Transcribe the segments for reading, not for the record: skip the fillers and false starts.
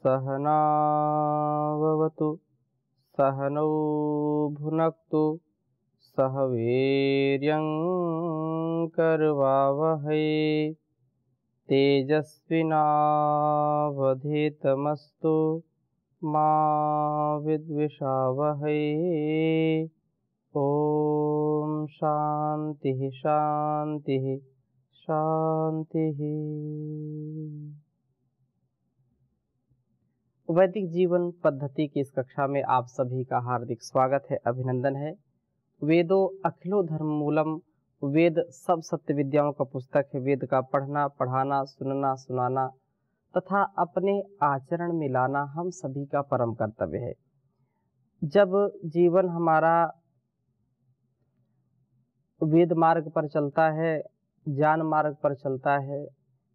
सहनाववतु सहनौ भुनक्तु सह वीर्यं करवावहै तेजस्विनावधीतमस्तु मा विद्विषावहै। ओम शांति शांति शांति। वैदिक जीवन पद्धति की इस कक्षा में आप सभी का हार्दिक स्वागत है, अभिनंदन है। वेदो अखिलो धर्म मूलम, वेद सब सत्य विद्याओं का पुस्तक है। वेद का पढ़ना, पढ़ाना, सुनना, सुनाना तथा अपने आचरण में लाना हम सभी का परम कर्तव्य है। जब जीवन हमारा वेद मार्ग पर चलता है, ज्ञान मार्ग पर चलता है,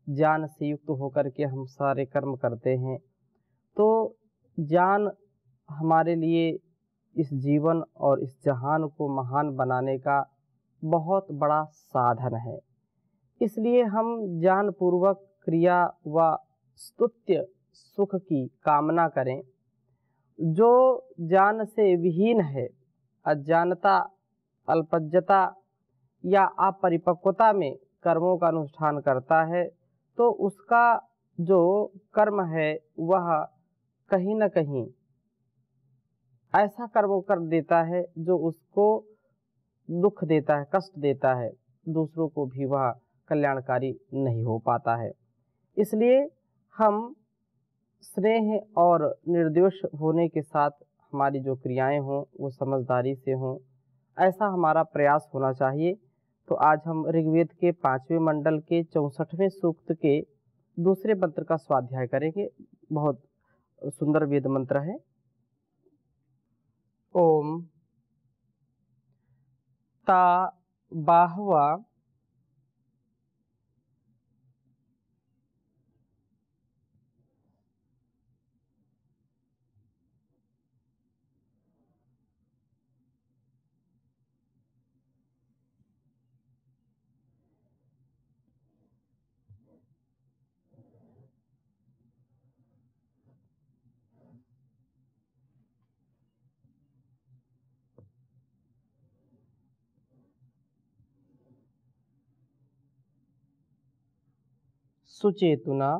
ज्ञान से युक्त होकर के हम सारे कर्म करते हैं, तो ज्ञान हमारे लिए इस जीवन और इस जहान को महान बनाने का बहुत बड़ा साधन है। इसलिए हम ज्ञान पूर्वक क्रिया व स्तुत्य सुख की कामना करें। जो ज्ञान से विहीन है, अज्ञानता, अल्पज्ञता या अपरिपक्वता में कर्मों का अनुष्ठान करता है, तो उसका जो कर्म है वह कहीं न कहीं ऐसा कर्म कर देता है जो उसको दुख देता है, कष्ट देता है, दूसरों को भी वह कल्याणकारी नहीं हो पाता है। इसलिए हम स्नेह और निर्दोष होने के साथ हमारी जो क्रियाएं हों वो समझदारी से हों, ऐसा हमारा प्रयास होना चाहिए। तो आज हम ऋग्वेद के 5वें मंडल के 64वें सूक्त के दूसरे मंत्र का स्वाध्याय करेंगे। बहुत सुंदर वेद मंत्र है। ओम ता बाहवा सुचेतुना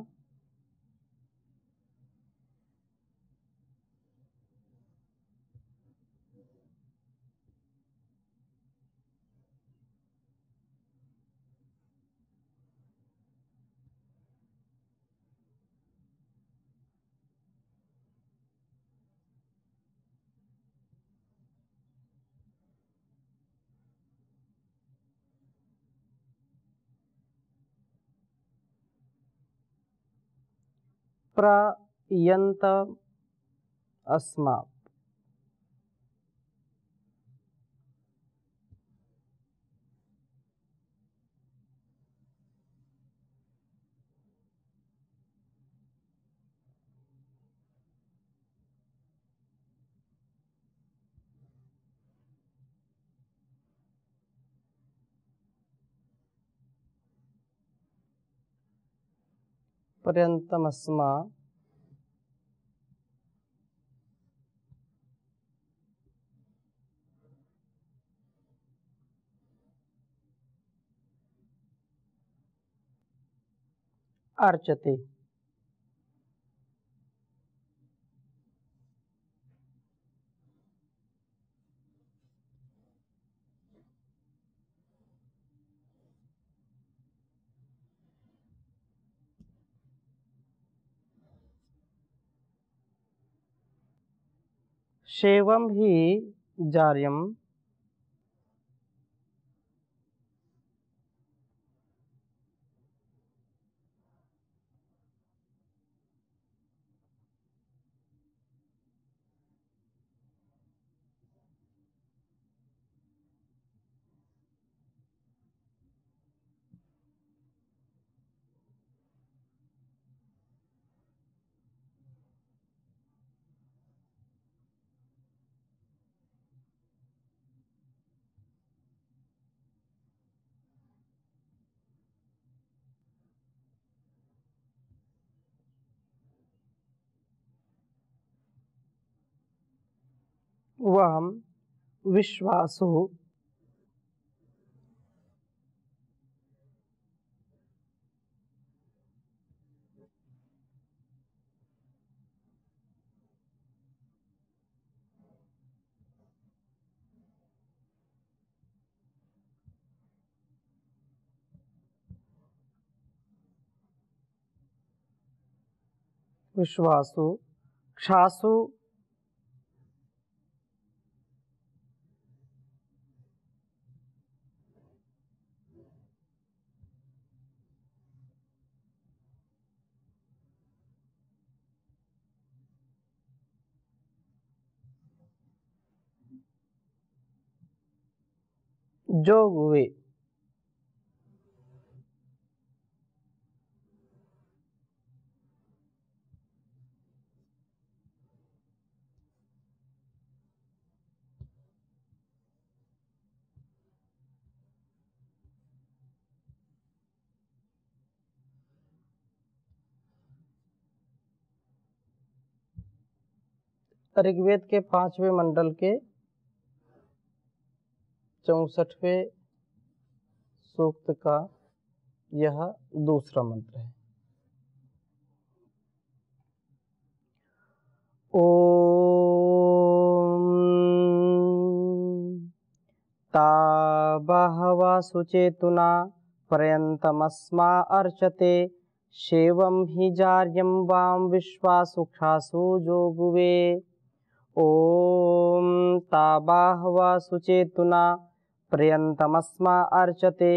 प्रयंत अस्मा। पर्यंतमस्मा अर्चते। शेवम ही जार्यम वहम विश्वासो विश्वासो क्षासो जोगवे ऋग्वेद के 5वें मंडल के 64वें सूक्त का यह दूसरा मंत्र है। ओम ता बहवा सुचेतुना पर्यन्तमस्मा अर्चते शेवं हि जार्यं वां विश्वासुक्षासु जोगुवे। ओम ता बहवा सुचेतुना पर्यन्तमस्मा अर्चते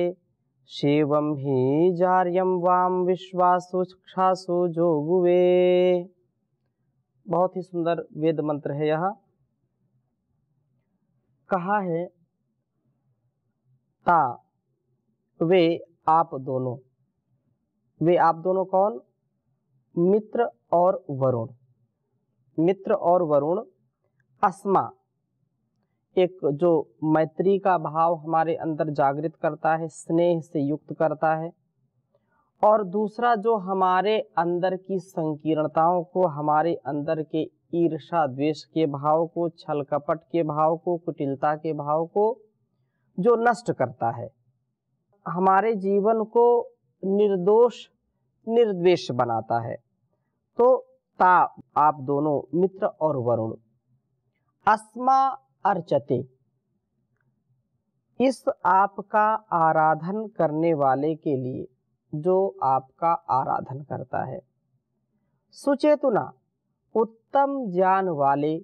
शेवं हि जार्यं वां विश्वासुक्षासु जोगुवे। बहुत ही सुंदर वेद मंत्र है यह। कहा है ता वे आप दोनों, वे आप दोनों कौन? मित्र और वरुण। मित्र और वरुण अस्मा, एक जो मैत्री का भाव हमारे अंदर जागृत करता है, स्नेह से युक्त करता है, और दूसरा जो हमारे अंदर की संकीर्णताओं को, हमारे अंदर के ईर्षा द्वेष के भाव को, छल कपट के भाव को, कुटिलता के भाव को जो नष्ट करता है, हमारे जीवन को निर्दोष निर्द्वेष बनाता है। तो ता आप दोनों मित्र और वरुण, अस्मा अर्चते इस आपका आराधन करने वाले के लिए, जो आपका आराधन करता है, सुचेतुना उत्तम ज्ञान वाले,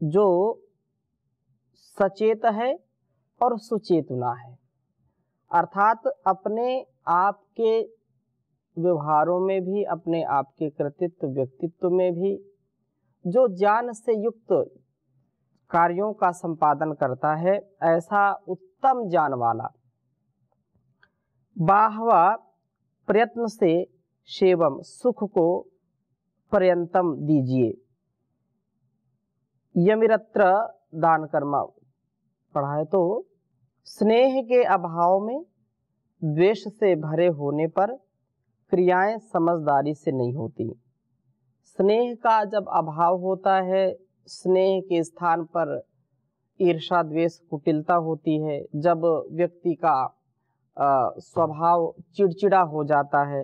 जो सचेत है और सुचेतुना है, अर्थात अपने आप के व्यवहारों में भी, अपने आप के कृतित्व व्यक्तित्व में भी जो ज्ञान से युक्त कार्यों का संपादन करता है, ऐसा उत्तम ज्ञान वाला। बाहवा प्रयत्न से शेवम सुख को पर्यंतम दीजिए। यमिरत्र दान कर्म पढ़ा है। तो स्नेह के अभाव में, द्वेष से भरे होने पर क्रियाएं समझदारी से नहीं होती। स्नेह का जब अभाव होता है, स्नेह के स्थान पर ईर्षा द्वेष कुटिलता होती है, जब व्यक्ति का स्वभाव चिड़चिड़ा हो जाता है,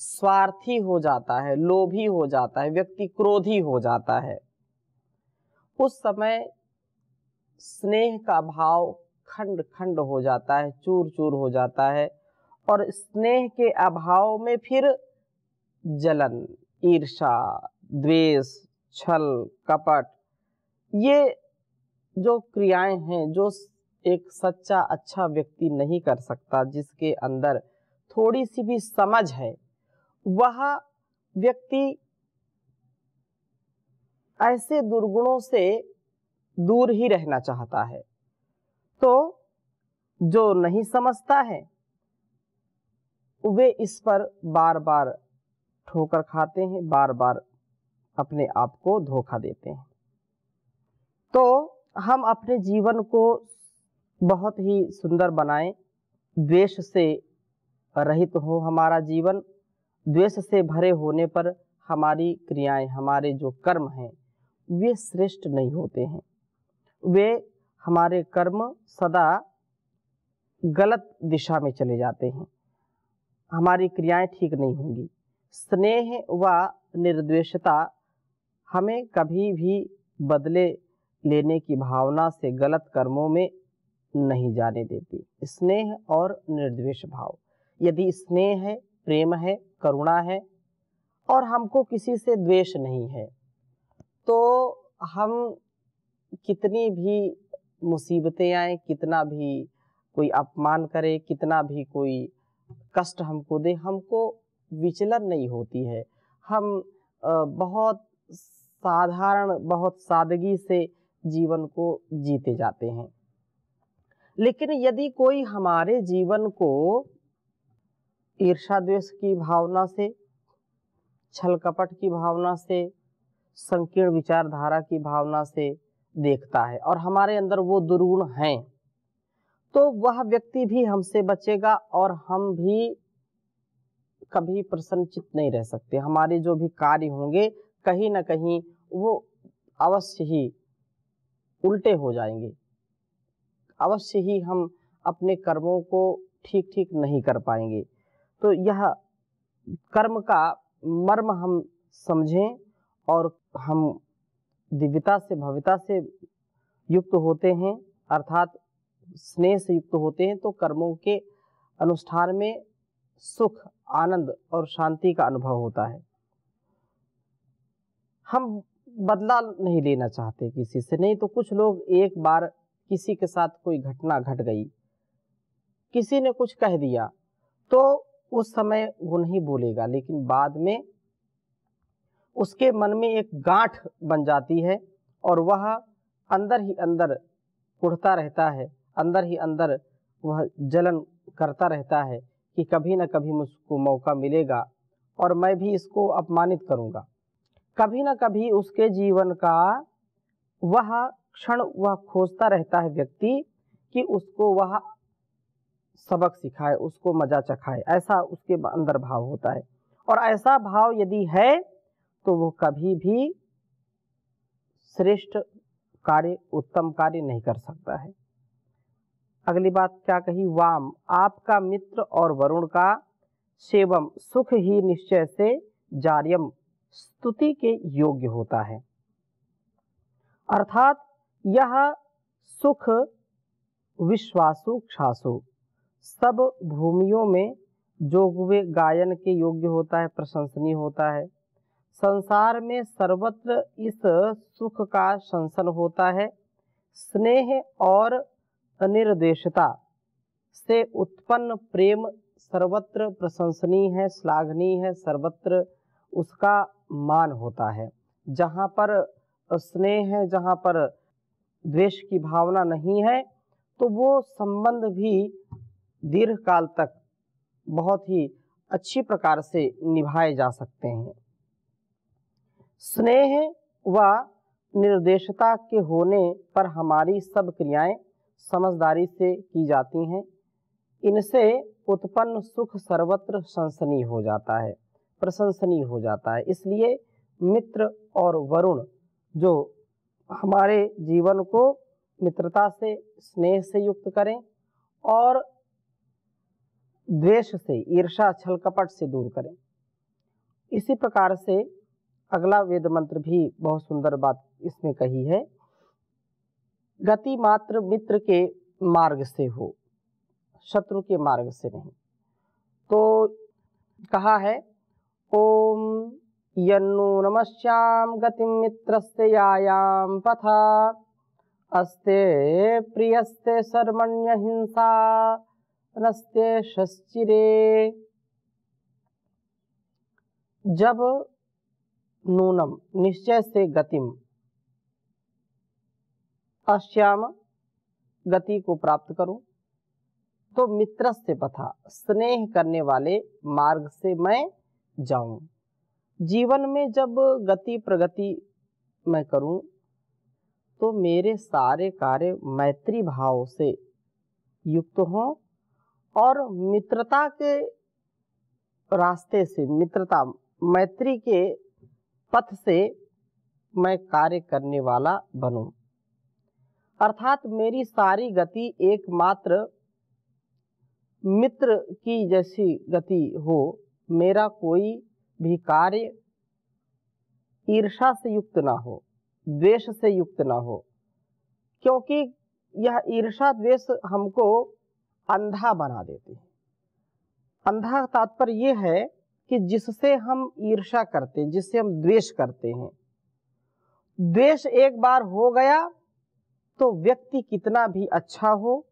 स्वार्थी हो जाता है, लोभी हो जाता है, व्यक्ति क्रोधी हो जाता है, उस समय स्नेह का भाव खंड खंड हो जाता है, चूर चूर हो जाता है, और स्नेह के अभाव में फिर जलन, ईर्षा, द्वेष, छल, कपट, ये जो क्रियाएं हैं, जो एक सच्चा अच्छा व्यक्ति नहीं कर सकता, जिसके अंदर थोड़ी सी भी समझ है, वह व्यक्ति ऐसे दुर्गुणों से दूर ही रहना चाहता है। तो जो नहीं समझता है, वे इस पर बार बार ठोकर खाते हैं, बार बार अपने आप को धोखा देते हैं। तो हम अपने जीवन को बहुत ही सुंदर बनाएं, द्वेष से रहित हो हमारा जीवन। द्वेष से भरे होने पर हमारी क्रियाएं, हमारे जो कर्म हैं, वे श्रेष्ठ नहीं होते हैं। वे हमारे कर्म सदा गलत दिशा में चले जाते हैं, हमारी क्रियाएं ठीक नहीं होंगी। स्नेह व निर्द्वेषता हमें कभी भी बदले लेने की भावना से गलत कर्मों में नहीं जाने देती। स्नेह और निर्द्वेष भाव, यदि स्नेह है, प्रेम है, करुणा है और हमको किसी से द्वेष नहीं है, तो हम कितनी भी मुसीबतें आए, कितना भी कोई अपमान करे, कितना भी कोई कष्ट हमको दे, हमको विचलन नहीं होती है। हम बहुत साधारण, बहुत सादगी से जीवन को जीते जाते हैं। लेकिन यदि कोई हमारे जीवन को ईर्ष्या द्वेष की भावना से, छल कपट की भावना से, संकीर्ण विचारधारा की भावना से देखता है और हमारे अंदर वो दुर्गुण हैं, तो वह व्यक्ति भी हमसे बचेगा और हम भी कभी प्रसन्नचित नहीं रह सकते। हमारे जो भी कार्य होंगे कहीं ना कहीं वो अवश्य ही उल्टे हो जाएंगे, अवश्य ही हम अपने कर्मों को ठीक ठीक नहीं कर पाएंगे। तो यह कर्म का मर्म हम समझें और हम दिव्यता से, भव्यता से युक्त होते हैं, अर्थात स्नेह से युक्त होते हैं, तो कर्मों के अनुष्ठान में सुख, आनंद और शांति का अनुभव होता है। हम बदला नहीं लेना चाहते किसी से, नहीं तो कुछ लोग एक बार किसी के साथ कोई घटना घट गई, किसी ने कुछ कह दिया, तो उस समय वो नहीं बोलेगा, लेकिन बाद में उसके मन में एक गांठ बन जाती है और वह अंदर ही अंदर कुढ़ता रहता है, अंदर ही अंदर वह जलन करता रहता है कि कभी न कभी मुझको मौका मिलेगा और मैं भी इसको अपमानित करूंगा। कभी न कभी उसके जीवन का वह क्षण वह खोजता रहता है व्यक्ति कि उसको वह सबक सिखाए, उसको मजा चखाए, ऐसा उसके अंदर भाव होता है। और ऐसा भाव यदि है तो वो कभी भी श्रेष्ठ कार्य, उत्तम कार्य नहीं कर सकता है। अगली बात क्या कही, वाम, आपका मित्र और वरुण का सेवम सुख ही निश्चय से जार्यम स्तुति के योग्य होता है। अर्थात यह सुख विश्वासु क्षासु सब भूमियों में जो हुए गायन के योग्य होता है, प्रशंसनीय होता है। संसार में सर्वत्र इस सुख का संसन होता है। स्नेह और अनिर्देशता से उत्पन्न प्रेम सर्वत्र प्रशंसनीय है, श्लाघनीय है, सर्वत्र उसका मान होता है। जहाँ पर स्नेह है, जहाँ पर द्वेष की भावना नहीं है, तो वो संबंध भी दीर्घ काल तक बहुत ही अच्छी प्रकार से निभाए जा सकते हैं। स्नेह व निर्देशता के होने पर हमारी सब क्रियाएं समझदारी से की जाती हैं। इनसे उत्पन्न सुख सर्वत्र शंसनीय हो जाता है, प्रशंसनीय हो जाता है। इसलिए मित्र और वरुण जो हमारे जीवन को मित्रता से, स्नेह से युक्त करें और द्वेष से, ईर्ष्या, छल कपट से दूर करें। इसी प्रकार से अगला वेद मंत्र भी बहुत सुंदर बात इसमें कही है, गति मात्र मित्र के मार्ग से हो, शत्रु के मार्ग से नहीं। तो कहा है, ओम यन्नु नमस्याम गतिम मित्रस्य यायाम पथा अस्ते प्रियस्ते शर्मण्य हिंसा नस्ते शश्चिरे। जब नूनम निश्चय से गतिम, अश्याम गति को प्राप्त करूं, तो मित्रस्य पथा स्नेह करने वाले मार्ग से मैं जाऊं। जीवन में जब गति प्रगति मैं करूं तो मेरे सारे कार्य मैत्री भाव से युक्त हों और मित्रता के रास्ते से, मित्रता मैत्री के पथ से मैं कार्य करने वाला बनूं। अर्थात मेरी सारी गति एकमात्र मित्र की जैसी गति हो, मेरा कोई भी कार्य ईर्ष्या से युक्त ना हो, द्वेष से युक्त ना हो, क्योंकि यह ईर्ष्या द्वेष हमको अंधा बना देते हैं। अंधा तात्पर्य ये है कि जिससे हम ईर्ष्या करते हैं, जिससे हम द्वेष करते हैं, द्वेष एक बार हो गया तो व्यक्ति कितना भी अच्छा हो,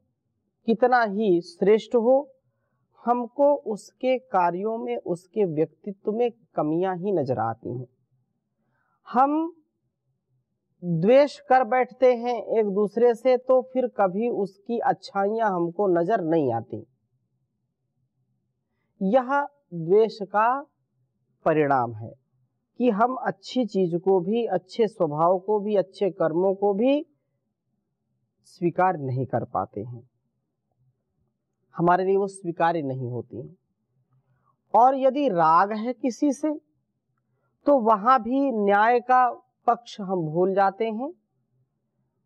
कितना ही श्रेष्ठ हो, हमको उसके कार्यों में, उसके व्यक्तित्व में कमियां ही नजर आती हैं। हम द्वेष कर बैठते हैं एक दूसरे से तो फिर कभी उसकी अच्छाइयां हमको नजर नहीं आती। यह द्वेष का परिणाम है कि हम अच्छी चीज को भी, अच्छे स्वभाव को भी, अच्छे कर्मों को भी स्वीकार नहीं कर पाते हैं, हमारे लिए वो स्वीकार्य नहीं होती हैं। और यदि राग है किसी से तो वहां भी न्याय का पक्ष हम भूल जाते हैं।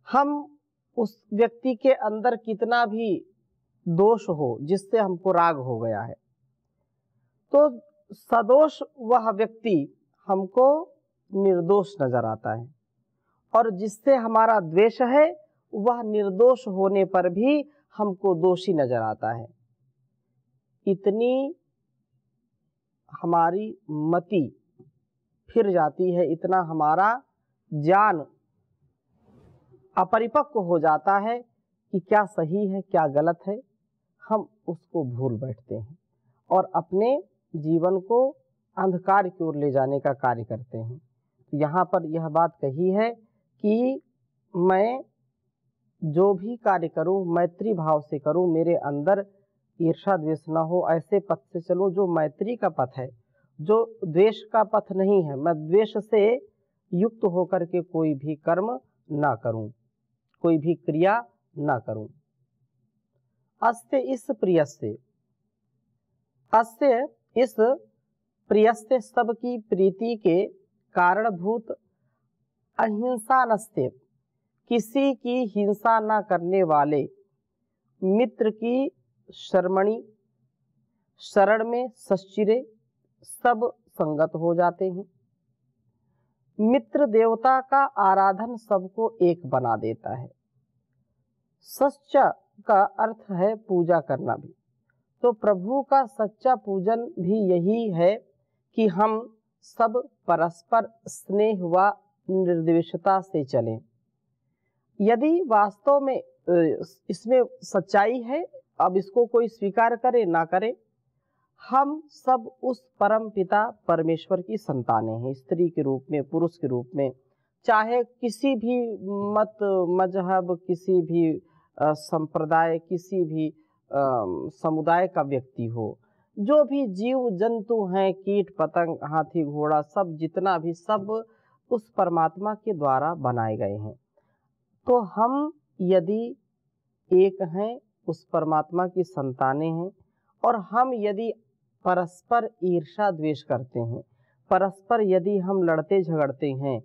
हम उस व्यक्ति के अंदर कितना भी दोष हो जिससे हमको राग हो गया है, तो सदोष वह व्यक्ति हमको निर्दोष नजर आता है, और जिससे हमारा द्वेष है वह निर्दोष होने पर भी हमको दोषी नजर आता है। इतनी हमारी मति फिर जाती है, इतना हमारा ज्ञान अपरिपक्व हो जाता है कि क्या सही है क्या गलत है, हम उसको भूल बैठते हैं और अपने जीवन को अंधकार की ओर ले जाने का कार्य करते हैं। यहाँ पर यह बात कही है कि मैं जो भी कार्य करूं मैत्री भाव से करूं, मेरे अंदर ईर्ष्या द्वेष न हो, ऐसे पथ से चलो जो मैत्री का पथ है, जो द्वेष का पथ नहीं है। मैं द्वेष से युक्त होकर के कोई भी कर्म ना करूं, कोई भी क्रिया ना करूं। अस्य इस प्रियस्य, अस्य इस प्रियस्य सबकी प्रीति के कारणभूत अहिंसा नस्ते, किसी की हिंसा न करने वाले मित्र की शर्मणी, शरण में सच्चिरे सब संगत हो जाते हैं। मित्र देवता का आराधन सबको एक बना देता है। सच्चा का अर्थ है पूजा करना भी, तो प्रभु का सच्चा पूजन भी यही है कि हम सब परस्पर स्नेह व निर्द्वेषता से चलें। यदि वास्तव में इसमें सच्चाई है, अब इसको कोई स्वीकार करे ना करे, हम सब उस परम पिता परमेश्वर की संतानें हैं, स्त्री के रूप में, पुरुष के रूप में, चाहे किसी भी मत मजहब, किसी भी संप्रदाय, किसी भी समुदाय का व्यक्ति हो, जो भी जीव जंतु हैं, कीट पतंग, हाथी घोड़ा, सब जितना भी, सब उस परमात्मा के द्वारा बनाए गए हैं। तो हम यदि एक हैं, उस परमात्मा की संतानें हैं, और हम यदि परस्पर ईर्ष्या द्वेष करते हैं, परस्पर यदि हम लड़ते झगड़ते हैं,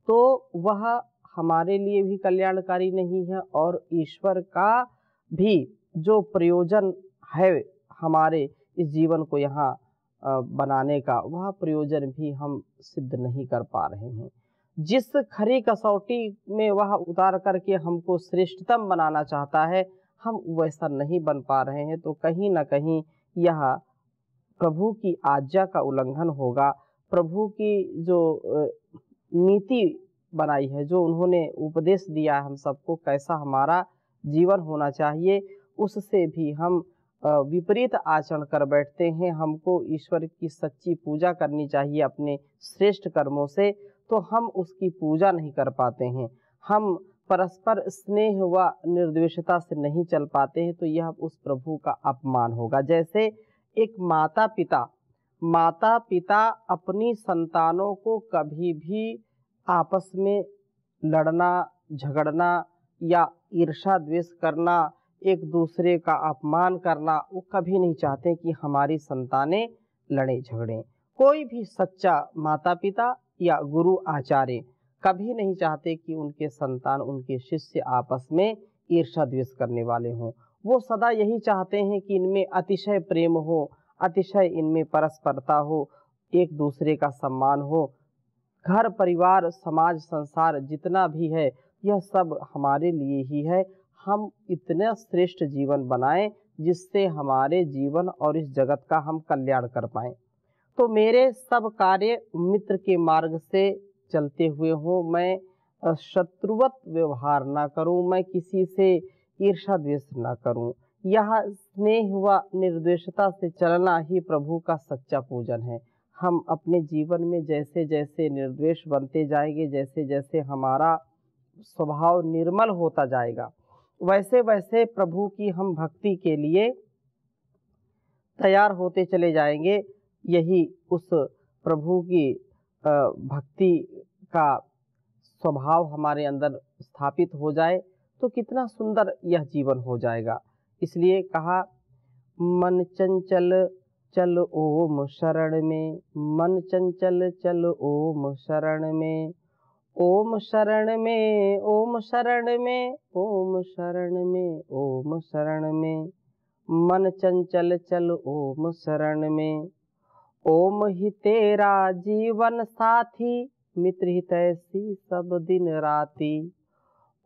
तो वह हमारे लिए भी कल्याणकारी नहीं है, और ईश्वर का भी जो प्रयोजन है हमारे इस जीवन को यहाँ बनाने का, वह प्रयोजन भी हम सिद्ध नहीं कर पा रहे हैं। जिस खरी कसौटी में वह उतार करके हमको श्रेष्ठतम बनाना चाहता है, हम वैसा नहीं बन पा रहे हैं, तो कहीं ना कहीं यह प्रभु की आज्ञा का उल्लंघन होगा। प्रभु की जो नीति बनाई है, जो उन्होंने उपदेश दिया है हम सबको, कैसा हमारा जीवन होना चाहिए, उससे भी हम विपरीत आचरण कर बैठते हैं। हमको ईश्वर की सच्ची पूजा करनी चाहिए अपने श्रेष्ठ कर्मों से, तो हम उसकी पूजा नहीं कर पाते हैं। हम परस्पर स्नेह व निर्द्वेषता से नहीं चल पाते हैं, तो यह उस प्रभु का अपमान होगा। जैसे एक माता पिता अपनी संतानों को कभी भी आपस में लड़ना, झगड़ना या ईर्ष्या द्वेष करना, एक दूसरे का अपमान करना, वो कभी नहीं चाहते कि हमारी संतानें लड़े झगड़ें। कोई भी सच्चा माता पिता या गुरु आचार्य कभी नहीं चाहते कि उनके संतान, उनके शिष्य आपस में ईर्ष्या द्वेष करने वाले हों। वो सदा यही चाहते हैं कि इनमें अतिशय प्रेम हो, अतिशय इनमें परस्परता हो, एक दूसरे का सम्मान हो। घर परिवार समाज संसार जितना भी है यह सब हमारे लिए ही है। हम इतना श्रेष्ठ जीवन बनाएं जिससे हमारे जीवन और इस जगत का हम कल्याण कर पाएं। तो मेरे सब कार्य मित्र के मार्ग से चलते हुए हों। मैं शत्रुवत व्यवहार ना करूं, मैं किसी से ईर्ष्या द्वेष ना करूं। यह स्नेह व निर्द्वेषता से चलना ही प्रभु का सच्चा पूजन है। हम अपने जीवन में जैसे जैसे निर्द्वेष बनते जाएंगे, जैसे जैसे हमारा स्वभाव निर्मल होता जाएगा, वैसे वैसे प्रभु की हम भक्ति के लिए तैयार होते चले जाएंगे। यही उस प्रभु की भक्ति का स्वभाव हमारे अंदर स्थापित हो जाए तो कितना सुंदर यह जीवन हो जाएगा। इसलिए कहा, मन चंचल चल ओम शरण में, मन चंचल चल ओम शरण में, ओम शरण में, ओम शरण में, ओम शरण में, ओम शरण में, मन चंचल चल ओम शरण में। ओम ही तेरा जीवन साथी, मित्र हितैषी सब दिन राती।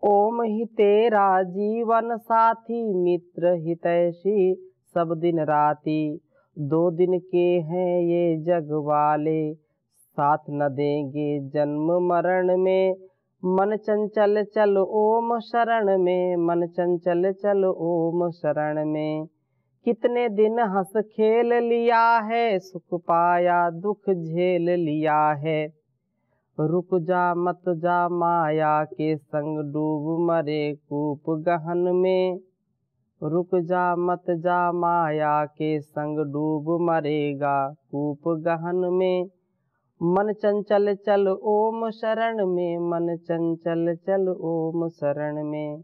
ओम ही तेरा जीवन साथी, मित्र हितैषी सब दिन राती। 2 दिन के हैं ये जग वाले, साथ न देंगे जन्म मरण में। मन चंचल चल ओम शरण में, मन चंचल चल ओम शरण में। कितने दिन हंस खेल लिया है, सुख पाया दुख झेल लिया है। रुक जा मत जा माया के संग, डूब मरे कूप गहन में। रुक जा मत जा माया के संग, डूब मरेगा कूप गहन में। मन चंचल चल ओम शरण में, मन चंचल चल ओम शरण में।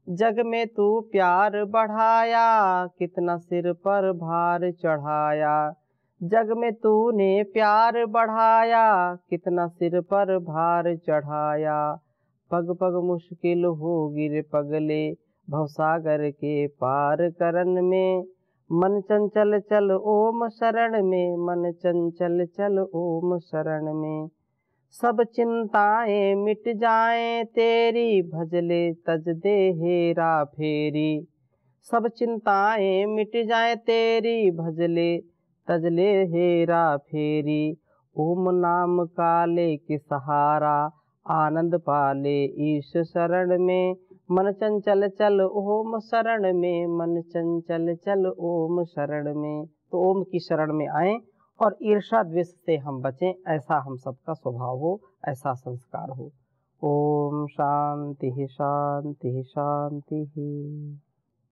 जग में तू प्यार बढ़ाया, कितना सिर पर भार चढ़ाया। जग में तूने प्यार बढ़ाया, कितना सिर पर भार चढ़ाया। पग पग मुश्किल हो गिर पगले, भवसागर के पार करन में। मन चंचल चल ओम शरण में, मन चंचल चल ओम शरण में। सब चिंताएं मिट जाएं तेरी, भजले तज दे हेरा फेरी। सब चिंताएं मिट जाएं तेरी, भजले तजले हेरा फेरी। ओम नाम काले के सहारा, आनंद पाले ईश शरण में। मन चंचल चल ओम शरण में, मन चंचल चल ओम शरण में। तो ओम की शरण में आएं और ईर्ष्या द्वेष से हम बचें, ऐसा हम सबका स्वभाव हो, ऐसा संस्कार हो। ओम शांति शांति शांति।